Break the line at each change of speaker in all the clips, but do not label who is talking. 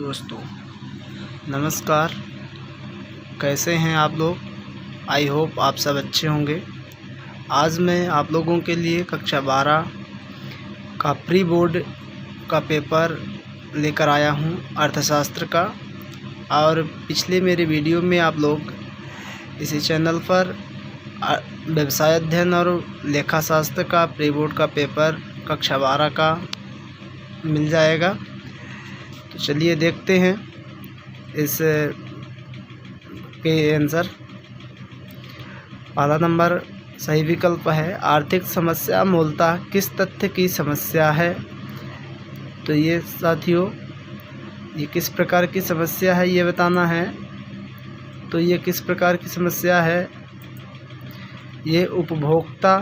दोस्तों नमस्कार। कैसे हैं आप लोग? आई होप आप सब अच्छे होंगे। आज मैं आप लोगों के लिए कक्षा 12 का प्री बोर्ड का पेपर लेकर आया हूं, अर्थशास्त्र का। और पिछले मेरे वीडियो में आप लोग इसी चैनल पर व्यवसाय अध्ययन और लेखाशास्त्र का प्री बोर्ड का पेपर कक्षा 12 का मिल जाएगा। तो चलिए देखते हैं इस के आंसर। पहला नंबर सही विकल्प है, आर्थिक समस्या मूलतः किस तथ्य की समस्या है। तो ये साथियों, ये किस प्रकार की समस्या है ये बताना है। तो ये किस प्रकार की समस्या है? ये उपभोक्ता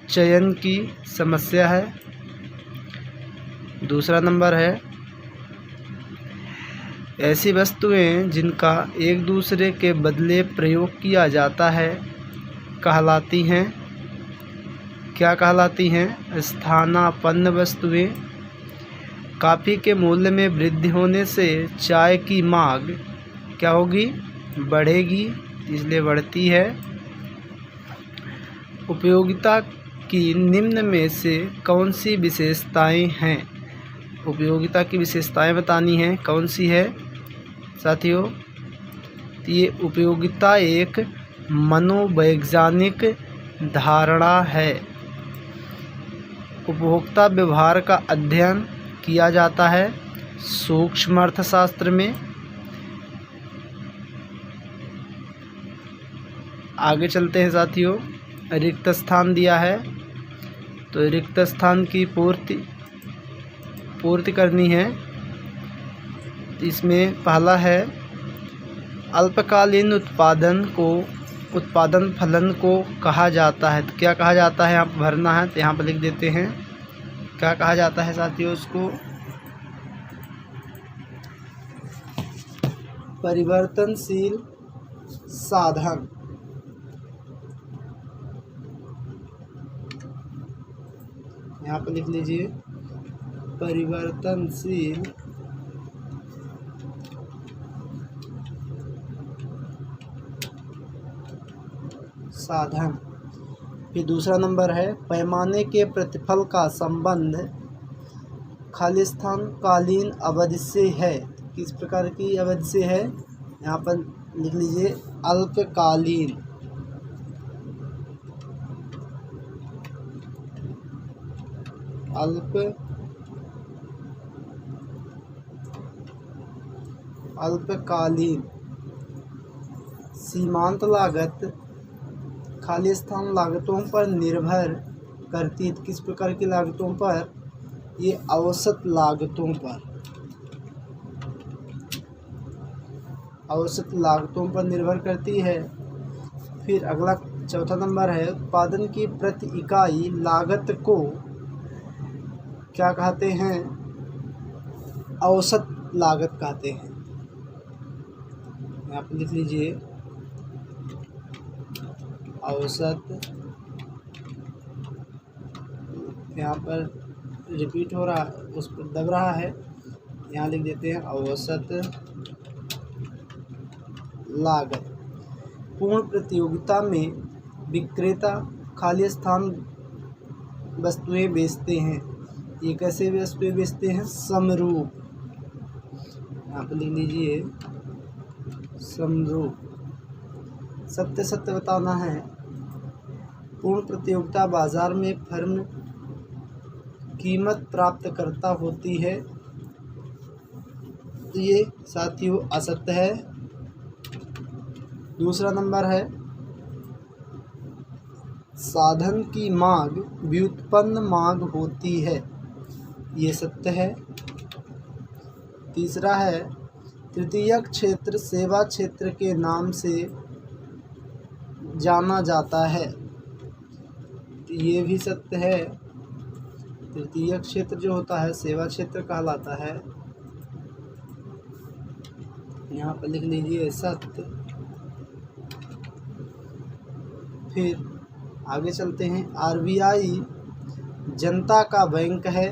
चयन की समस्या है। दूसरा नंबर है, ऐसी वस्तुएं जिनका एक दूसरे के बदले प्रयोग किया जाता है कहलाती हैं, क्या कहलाती हैं? स्थानापन्न वस्तुएं। कॉफ़ी के मूल्य में वृद्धि होने से चाय की मांग क्या होगी? बढ़ेगी, इसलिए बढ़ती है। उपयोगिता की निम्न में से कौन सी विशेषताएं हैं? उपयोगिता की विशेषताएं बतानी हैं, कौन सी है साथियों? तो ये उपयोगिता एक मनोवैज्ञानिक धारणा है। उपभोक्ता व्यवहार का अध्ययन किया जाता है सूक्ष्म अर्थशास्त्र में। आगे चलते हैं साथियों। रिक्त स्थान दिया है, तो रिक्त स्थान की पूर्ति करनी है। इसमें पहला है, अल्पकालीन उत्पादन फलन को कहा जाता है। तो क्या कहा जाता है यहाँ पर भरना है, तो यहाँ पर लिख देते हैं क्या कहा जाता है साथियों उसको। परिवर्तनशील साधन। यहाँ पर लिख लीजिए परिवर्तनशील साधन। फिर दूसरा नंबर है, पैमाने के प्रतिफल का संबंध खालिस्तान कालीन अवधि से है। किस प्रकार की अवधि से है? यहाँ पर लिख लीजिए अल्पकालीन। अल्पकालीन। सीमांत लागत खालिस्तान लागतों पर निर्भर करती है। किस प्रकार की लागतों पर? ये औसत लागतों पर, औसत लागतों पर निर्भर करती है। फिर अगला चौथा नंबर है, उत्पादन की प्रति इकाई लागत को क्या कहते हैं? औसत लागत कहते हैं। आप लिख लीजिए औसत। यहाँ पर रिपीट हो रहा, उस पर दब रहा है, यहाँ लिख देते हैं औसत लागत। पूर्ण प्रतियोगिता में विक्रेता खालिस्तान वस्तुएं बेचते हैं। ये कैसे वस्तुएं बेचते हैं? समरूप। यहाँ पर लिख लीजिए समरूप। सत्य सत्य बताना है। पूर्ण प्रतियोगिता बाजार में फर्म कीमत प्राप्त करता होती है। तो ये साथियों असत्य है। दूसरा नंबर है, साधन की मांग व्युत्पन्न मांग होती है। ये सत्य है। तीसरा है, तृतीयक क्षेत्र सेवा क्षेत्र के नाम से जाना जाता है। ये भी सत्य है। तृतीयक क्षेत्र जो होता है सेवा क्षेत्र कहलाता है। यहाँ पर लिख लीजिए सत्य। फिर आगे चलते हैं। आरबीआई जनता का बैंक है।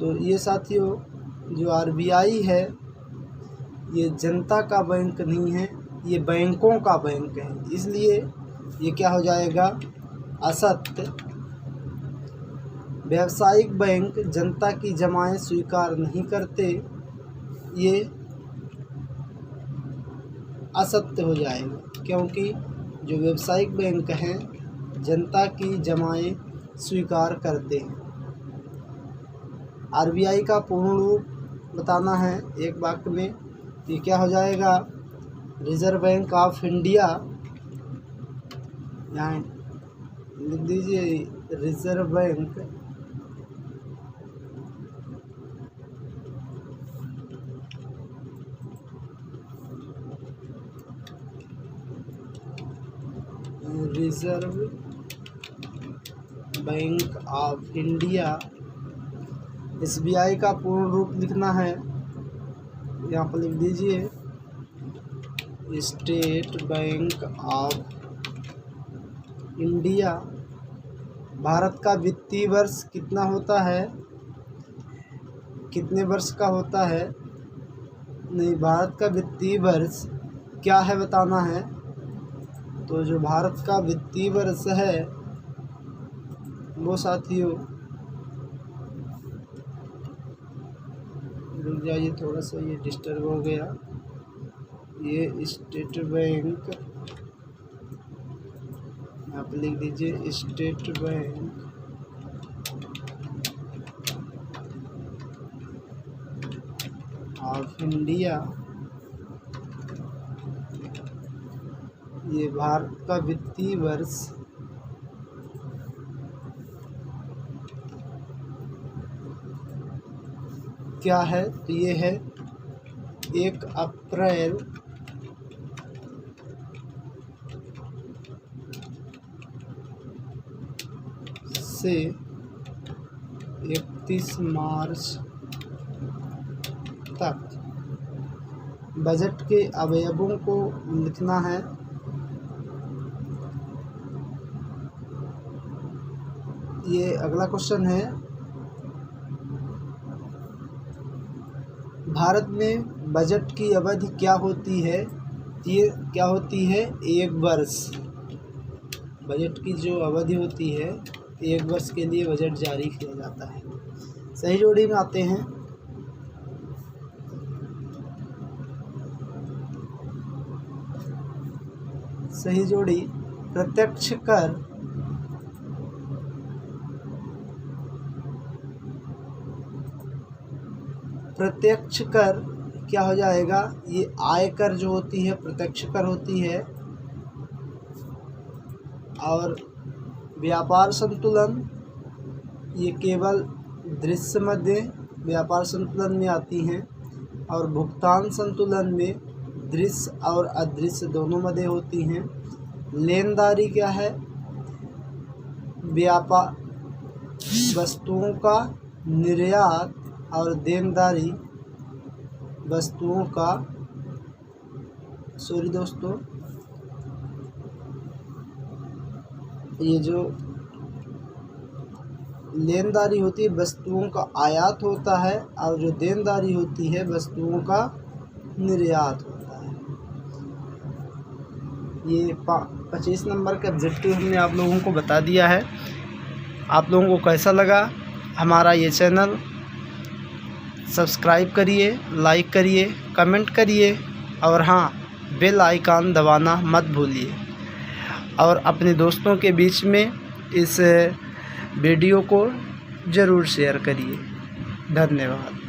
तो ये साथियों जो RBI है ये जनता का बैंक नहीं है, ये बैंकों का बैंक है, इसलिए ये क्या हो जाएगा, असत्य। व्यावसायिक बैंक जनता की जमाएं स्वीकार नहीं करते, ये असत्य हो जाएगा, क्योंकि जो व्यावसायिक बैंक हैं जनता की जमाएं स्वीकार करते हैं। RBI का पूर्ण रूप बताना है एक वाक्य में, ये क्या हो जाएगा, रिजर्व बैंक ऑफ इंडिया, यहाँ लिख दीजिए reserve bank of India. SBI का पूर्ण रूप लिखना है, यहाँ पर लिख दीजिए state bank of India. Bharat का वित्तीय वर्ष कितना होता है, कितने वर्ष का होता है, नहीं, भारत का वित्तीय वर्ष क्या है बताना है। तो जो भारत का वित्तीय वर्ष है वो साथियों, रुक जाइए थोड़ा सा, ये डिस्टर्ब हो गया, ये स्टेट बैंक, यहाँ पर लिख दीजिए स्टेट बैंक ऑफ इंडिया। ये भारत का वित्तीय वर्ष क्या है, तो ये है 1 अप्रैल से 31 मार्च तक। बजट के अवयवों को लिखना है, ये अगला क्वेश्चन है, भारत में बजट की अवधि क्या होती है, ये क्या होती है, 1 वर्ष। बजट की जो अवधि होती है 1 वर्ष के लिए बजट जारी किया जाता है। सही जोड़ी में आते हैं, सही जोड़ी प्रत्यक्ष कर क्या हो जाएगा, ये आयकर जो होती है प्रत्यक्ष कर होती है, और व्यापार संतुलन ये केवल दृश्य मध्य व्यापार संतुलन में आती हैं, और भुगतान संतुलन में दृश्य और अदृश्य दोनों मध्य होती हैं। लेनदारी क्या है, व्यापार वस्तुओं का निर्यात, और देनदारी वस्तुओं का, सॉरी दोस्तों, ये जो लेनदारी होती है वस्तुओं का आयात होता है, और जो देनदारी होती है वस्तुओं का निर्यात होता है। ये 25 नंबर का ऑब्जेक्टिव हमने आप लोगों को बता दिया है। आप लोगों को कैसा लगा हमारा ये चैनल, सब्सक्राइब करिए, लाइक करिए, कमेंट करिए, और हाँ, बेल आइकन दबाना मत भूलिए, और अपने दोस्तों के बीच में इस वीडियो को ज़रूर शेयर करिए। धन्यवाद।